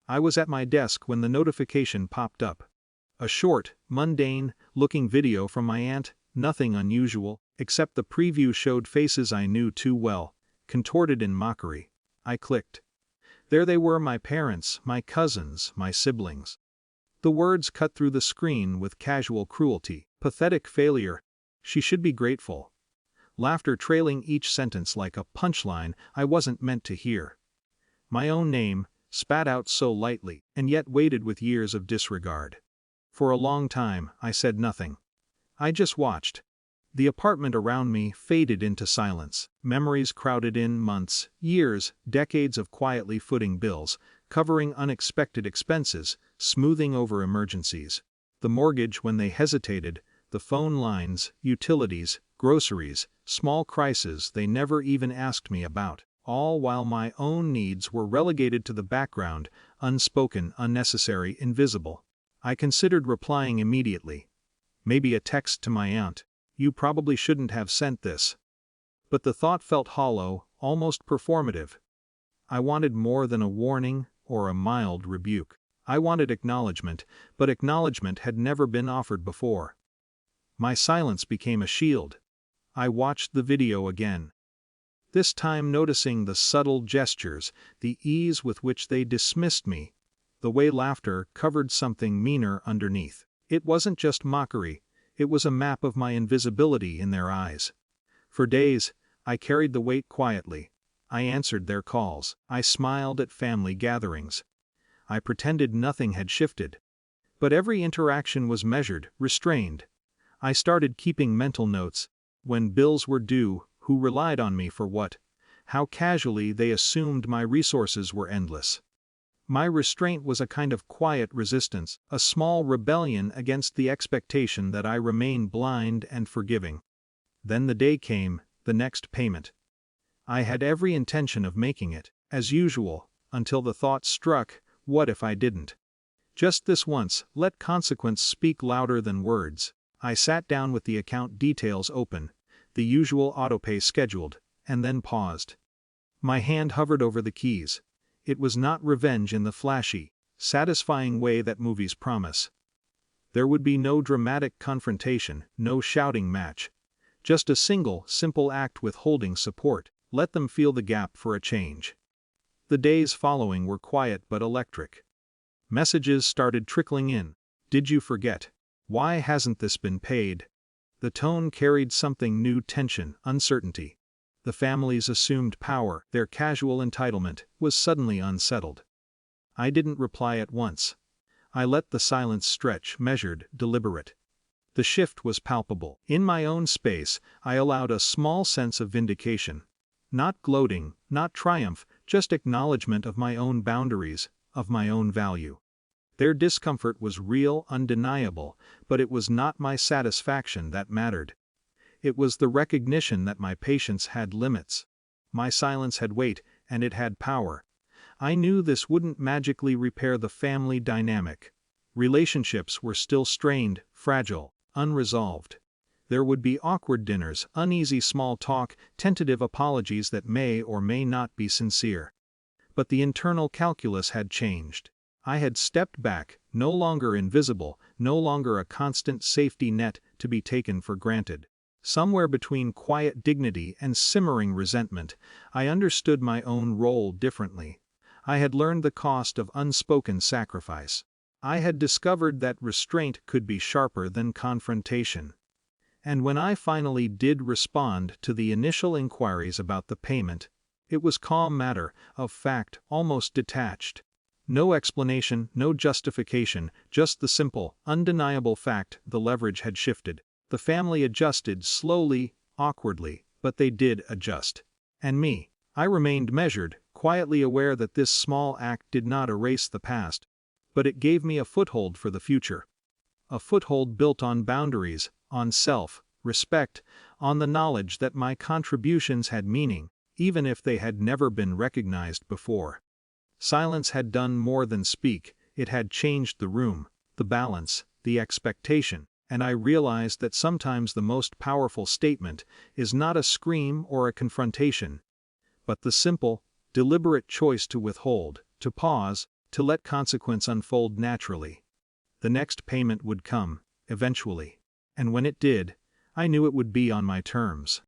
I was at my desk when the notification popped up. A short, mundane-looking video from my aunt, nothing unusual, except the preview showed faces I knew too well, contorted in mockery. I clicked. There they were, my parents, my cousins, my siblings. The words cut through the screen with casual cruelty. Pathetic failure. She should be grateful. Laughter trailing each sentence like a punchline I wasn't meant to hear. My own name, spat out so lightly, and yet weighted with years of disregard. For a long time, I said nothing. I just watched. The apartment around me faded into silence. Memories crowded in, months, years, decades of quietly footing bills, covering unexpected expenses, smoothing over emergencies. The mortgage when they hesitated, the phone lines, utilities, groceries, small crises they never even asked me about, all while my own needs were relegated to the background, unspoken, unnecessary, invisible. I considered replying immediately. Maybe a text to my aunt. You probably shouldn't have sent this. But the thought felt hollow, almost performative. I wanted more than a warning or a mild rebuke. I wanted acknowledgement, but acknowledgement had never been offered before. My silence became a shield. I watched the video again. This time noticing the subtle gestures, the ease with which they dismissed me, the way laughter covered something meaner underneath. It wasn't just mockery, it was a map of my invisibility in their eyes. For days, I carried the weight quietly. I answered their calls. I smiled at family gatherings. I pretended nothing had shifted. But every interaction was measured, restrained. I started keeping mental notes. When bills were due, who relied on me for what? How casually they assumed my resources were endless. My restraint was a kind of quiet resistance, a small rebellion against the expectation that I remain blind and forgiving. Then the day came, the next payment. I had every intention of making it, as usual, until the thought struck, what if I didn't? Just this once, let consequence speak louder than words. I sat down with the account details open, the usual autopay scheduled, and then paused. My hand hovered over the keys. It was not revenge in the flashy, satisfying way that movies promise. There would be no dramatic confrontation, no shouting match. Just a single, simple act withholding support. Let them feel the gap for a change. The days following were quiet but electric. Messages started trickling in. Did you forget? Why hasn't this been paid? The tone carried something new: tension, uncertainty. The family's assumed power, their casual entitlement, was suddenly unsettled. I didn't reply at once. I let the silence stretch, measured, deliberate. The shift was palpable. In my own space, I allowed a small sense of vindication. Not gloating, not triumph, just acknowledgement of my own boundaries, of my own value. Their discomfort was real, undeniable, but it was not my satisfaction that mattered. It was the recognition that my patience had limits. My silence had weight, and it had power. I knew this wouldn't magically repair the family dynamic. Relationships were still strained, fragile, unresolved. There would be awkward dinners, uneasy small talk, tentative apologies that may or may not be sincere. But the internal calculus had changed. I had stepped back, no longer invisible, no longer a constant safety net to be taken for granted. Somewhere between quiet dignity and simmering resentment, I understood my own role differently. I had learned the cost of unspoken sacrifice. I had discovered that restraint could be sharper than confrontation. And when I finally did respond to the initial inquiries about the payment, it was calm matter of fact, almost detached. No explanation, no justification, just the simple, undeniable fact: the leverage had shifted. The family adjusted slowly, awkwardly, but they did adjust. And me, I remained measured, quietly aware that this small act did not erase the past, but it gave me a foothold for the future. A foothold built on boundaries, on self-respect, on the knowledge that my contributions had meaning, even if they had never been recognized before. Silence had done more than speak, it had changed the room, the balance, the expectation, and I realized that sometimes the most powerful statement is not a scream or a confrontation, but the simple, deliberate choice to withhold, to pause, to let consequence unfold naturally. The next payment would come, eventually. And when it did, I knew it would be on my terms.